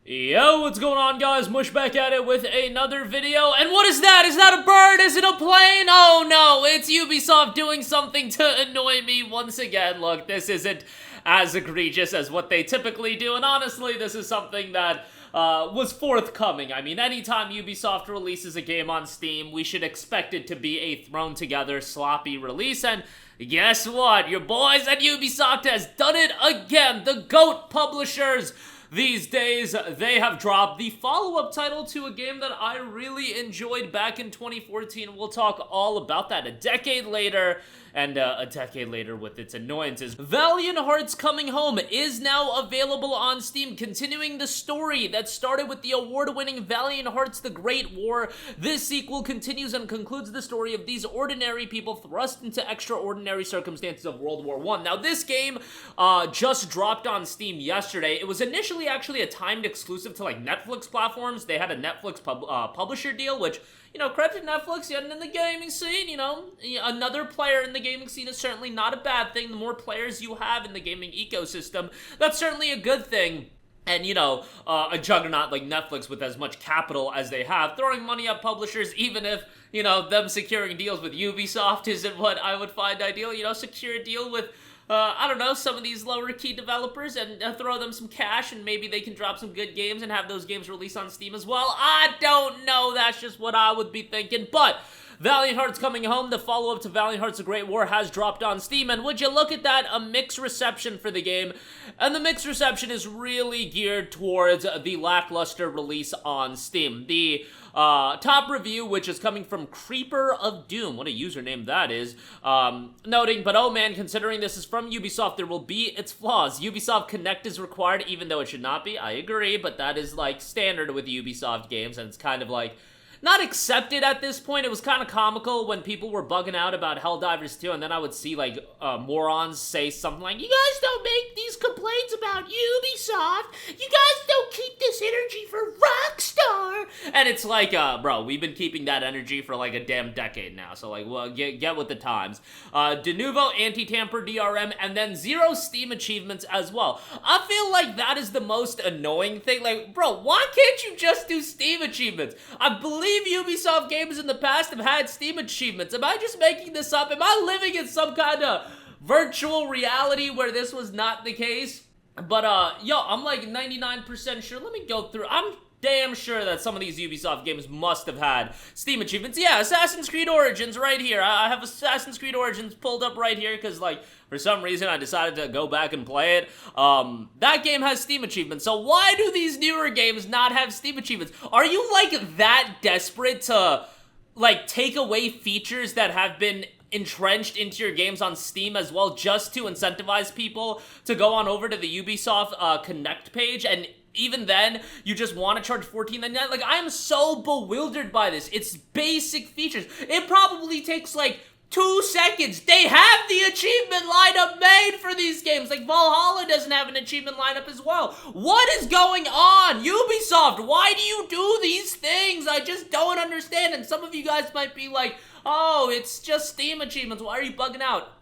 Yo, what's going on, guys? Mush back at it with another video. And what is that? Is that a bird? Is it a plane? Oh no, it's Ubisoft doing something to annoy me once again. Look, this isn't as egregious as what they typically do, and honestly, this is something that was forthcoming. I mean, anytime Ubisoft releases a game on Steam, we should expect it to be a thrown-together, sloppy release, and guess what? Your boys at Ubisoft has done it again! The GOAT publishers! These days, they have dropped the follow-up title to a game that I really enjoyed back in 2014. We'll talk all about that a decade later, and a decade later with its annoyances. Valiant Hearts Coming Home is now available on Steam, continuing the story that started with the award-winning Valiant Hearts: The Great War. This sequel continues and concludes the story of these ordinary people thrust into extraordinary circumstances of World War I. Now, this game just dropped on Steam yesterday. It was initially actually a timed exclusive to, like, Netflix platforms. They had a Netflix publisher deal, which, you know, credit to Netflix, getting in the gaming scene, you know. Another player in the gaming scene is certainly not a bad thing. The more players you have in the gaming ecosystem, that's certainly a good thing. And, you know, a juggernaut like Netflix with as much capital as they have, throwing money at publishers, even if, you know, them securing deals with Ubisoft isn't what I would find ideal. You know, secure a deal with I don't know, some of these lower key developers and throw them some cash, and maybe they can drop some good games and have those games released on Steam as well. I don't know, that's just what I would be thinking. But Valiant Hearts Coming Home, the follow-up to Valiant Hearts: The Great War, has dropped on Steam, and would you look at that, a mixed reception for the game, and the mixed reception is really geared towards the lackluster release on Steam. The top review, which is coming from Creeper of Doom, what a username that is, noting, but oh man, considering this is from Ubisoft, there will be its flaws. Ubisoft Connect is required, even though it should not be. I agree, but that is like standard with Ubisoft games, and it's kind of like not accepted at this point. It was kind of comical when people were bugging out about Helldivers 2, and then I would see, like, morons say something like, you guys don't make these complaints about Ubisoft, you guys don't keep this energy for Rockstar, and it's like, bro, we've been keeping that energy for, like, a damn decade now, so, like, well, get with the times. De novo anti-tamper DRM, and then 0 Steam achievements as well. I feel like that is the most annoying thing. Like, bro, why can't you just do Steam achievements? I believe Ubisoft games in the past have had Steam achievements. Am I just making this up? Am I living in some kind of virtual reality where this was not the case? But, yo, I'm like 99% sure. Let me go through. I'm damn sure that some of these Ubisoft games must have had Steam achievements. Yeah, Assassin's Creed Origins right here. I have Assassin's Creed Origins pulled up right here because, like, for some reason I decided to go back and play it. That game has Steam achievements. So why do these newer games not have Steam achievements? Are you, like, that desperate to, like, take away features that have been entrenched into your games on Steam as well, just to incentivize people to go on over to the Ubisoft Connect page, and even then, you just want to charge $14.99? Like, I am so bewildered by this. It's basic features. It probably takes, like, 2 seconds. They have the achievement lineup made for these games. Like, Valhalla doesn't have an achievement lineup as well. What is going on? Ubisoft, why do you do these things? I just don't understand. And some of you guys might be like, oh, it's just Steam achievements. Why are you bugging out?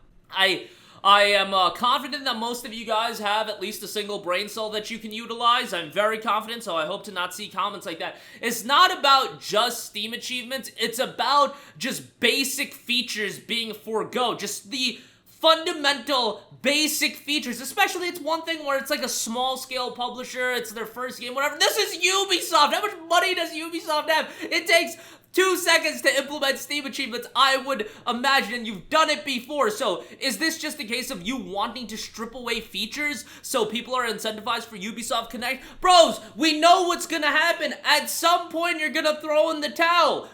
I am confident that most of you guys have at least a single brain cell that you can utilize. I'm very confident, so I hope to not see comments like that. It's not about just Steam achievements. It's about just basic features being forgo. Just the fundamental basic features. Especially, it's one thing where it's like a small-scale publisher. It's their first game, whatever. This is Ubisoft. How much money does Ubisoft have? It takes 2 seconds to implement Steam achievements, I would imagine. You've done it before. So is this just a case of you wanting to strip away features so people are incentivized for Ubisoft Connect? Bros, we know what's gonna happen. At some point, you're gonna throw in the towel.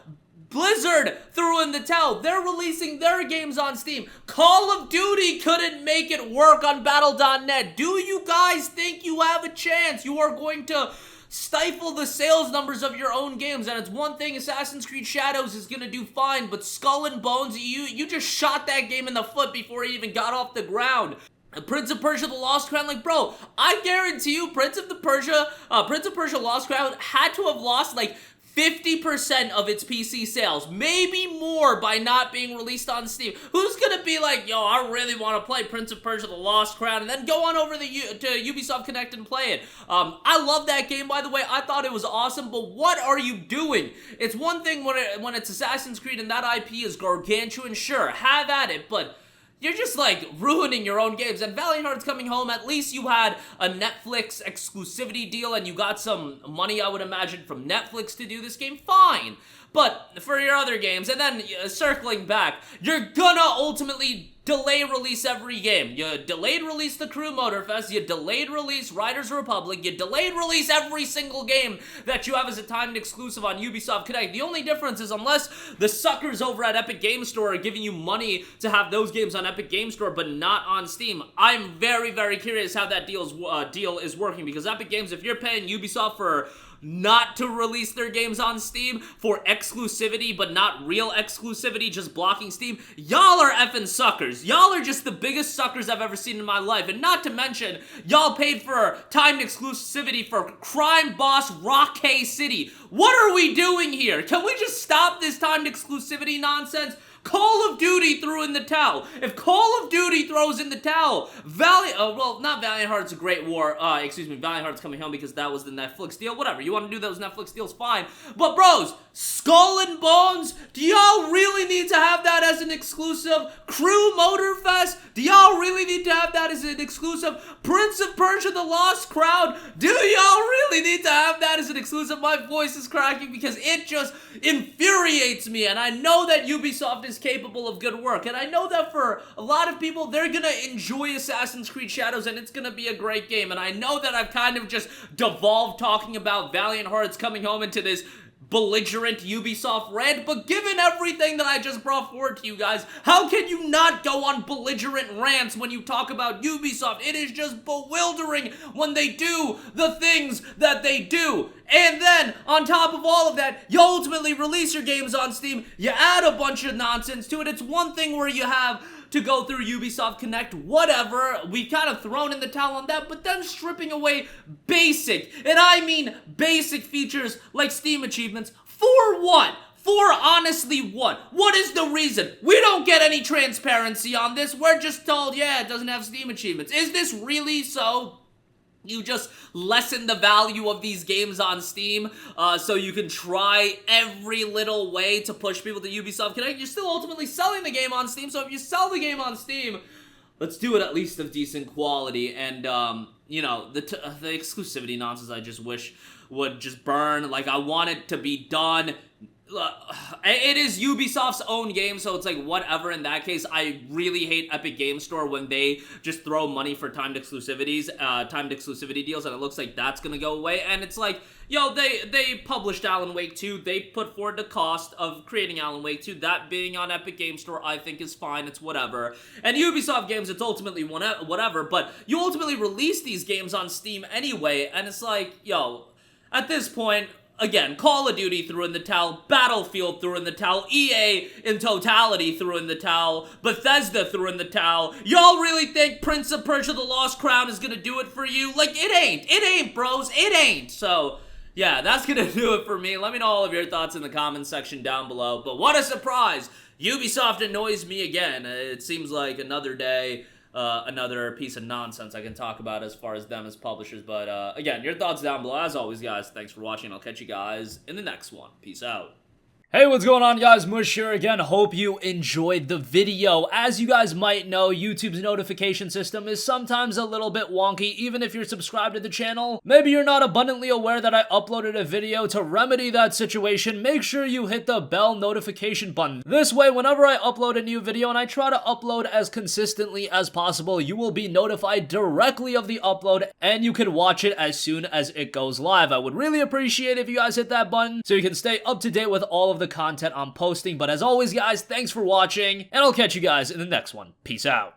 Blizzard threw in the towel. They're releasing their games on Steam. Call of Duty couldn't make it work on Battle.net. Do you guys think you have a chance? You are going to stifle the sales numbers of your own games, and it's one thing Assassin's Creed Shadows is gonna do fine, but Skull and Bones, you just shot that game in the foot before it even got off the ground. Prince of Persia: The Lost Crown, like, bro, I guarantee you Prince of Persia Lost Crown had to have lost, like, 50% of its PC sales, maybe more, by not being released on Steam. Who's gonna be like, yo, I really want to play Prince of Persia: The Lost Crown, and then go on over to Ubisoft Connect and play it? I love that game, by the way. I thought it was awesome, but what are you doing? It's one thing when it's Assassin's Creed and that IP is gargantuan, sure, have at it, but you're just, like, ruining your own games. And Valiant Hearts Coming Home, at least you had a Netflix exclusivity deal and you got some money, I would imagine, from Netflix to do this game. Fine. But for your other games, and then circling back, you're gonna ultimately delay release every game. You delayed release The Crew Motorfest, you delayed release Riders Republic, you delayed release every single game that you have as a timed exclusive on Ubisoft Connect. The only difference is, unless the suckers over at Epic Game Store are giving you money to have those games on Epic Game Store but not on Steam, I'm very, very curious how that deal is working, because Epic Games, if you're paying Ubisoft for not to release their games on Steam for exclusivity, but not real exclusivity, just blocking Steam, y'all are effing suckers. Y'all are just the biggest suckers I've ever seen in my life. And not to mention, y'all paid for timed exclusivity for crime boss Rockay City. What are we doing here? Can we just stop this timed exclusivity nonsense? Call of Duty threw in the towel. If Call of Duty throws in the towel, not Valiant Hearts: A Great War, Valiant Hearts Coming Home, because that was the Netflix deal. Whatever, you want to do those Netflix deals, fine. But bros, Skull and Bones, do y'all really need to have that as an exclusive? Crew Motorfest, do y'all really need to have that as an exclusive? Prince of Persia: The Lost Crown, do y'all really need to have that as an exclusive? My voice is cracking because it just infuriates me, and I know that Ubisoft is capable of good work, and I know that for a lot of people, they're gonna enjoy Assassin's Creed Shadows, and it's gonna be a great game, and I know that I've kind of just devolved talking about Valiant Hearts Coming Home into this belligerent Ubisoft rant, but given everything that I just brought forward to you guys, how can you not go on belligerent rants when you talk about Ubisoft? It is just bewildering when they do the things that they do. And then, on top of all of that, you ultimately release your games on Steam, you add a bunch of nonsense to it. It's one thing where you have to go through Ubisoft Connect, whatever, we kind of thrown in the towel on that, but then stripping away basic, and I mean basic features like Steam achievements, for what? For honestly what? What is the reason? We don't get any transparency on this, we're just told, yeah, it doesn't have Steam achievements. Is this really so? You just lessen the value of these games on Steam, so you can try every little way to push people to Ubisoft Connect. You're still ultimately selling the game on Steam, so if you sell the game on Steam, let's do it at least of decent quality. And, you know, the exclusivity nonsense I just wish would just burn. Like, I want it to be done. It is Ubisoft's own game, so it's like, whatever in that case. I really hate Epic Game Store when they just throw money for timed exclusivity deals, and it looks like that's gonna go away. And it's like, yo, they published Alan Wake 2, they put forward the cost of creating Alan Wake 2, that being on Epic Game Store, I think is fine, it's whatever. And Ubisoft games, it's ultimately whatever, but you ultimately release these games on Steam anyway, and it's like, yo, at this point, again, Call of Duty threw in the towel, Battlefield threw in the towel, EA in totality threw in the towel, Bethesda threw in the towel. Y'all really think Prince of Persia: The Lost Crown is gonna do it for you? Like, it ain't, bros, it ain't. So, yeah, that's gonna do it for me. Let me know all of your thoughts in the comments section down below. But what a surprise! Ubisoft annoys me again. It seems like another day, another piece of nonsense I can talk about as far as them as publishers. But again, your thoughts down below. As always, guys, thanks for watching. I'll catch you guys in the next one. Peace out. Hey, what's going on, guys? Mush here again. Hope you enjoyed the video. As you guys might know, YouTube's notification system is sometimes a little bit wonky, even if you're subscribed to the channel. Maybe you're not abundantly aware that I uploaded a video. To remedy that situation, make sure you hit the bell notification button. This way, whenever I upload a new video, and I try to upload as consistently as possible, you will be notified directly of the upload, and you can watch it as soon as it goes live. I would really appreciate it if you guys hit that button, so you can stay up to date with all of the content I'm posting. But as always, guys, thanks for watching, and I'll catch you guys in the next one. Peace out.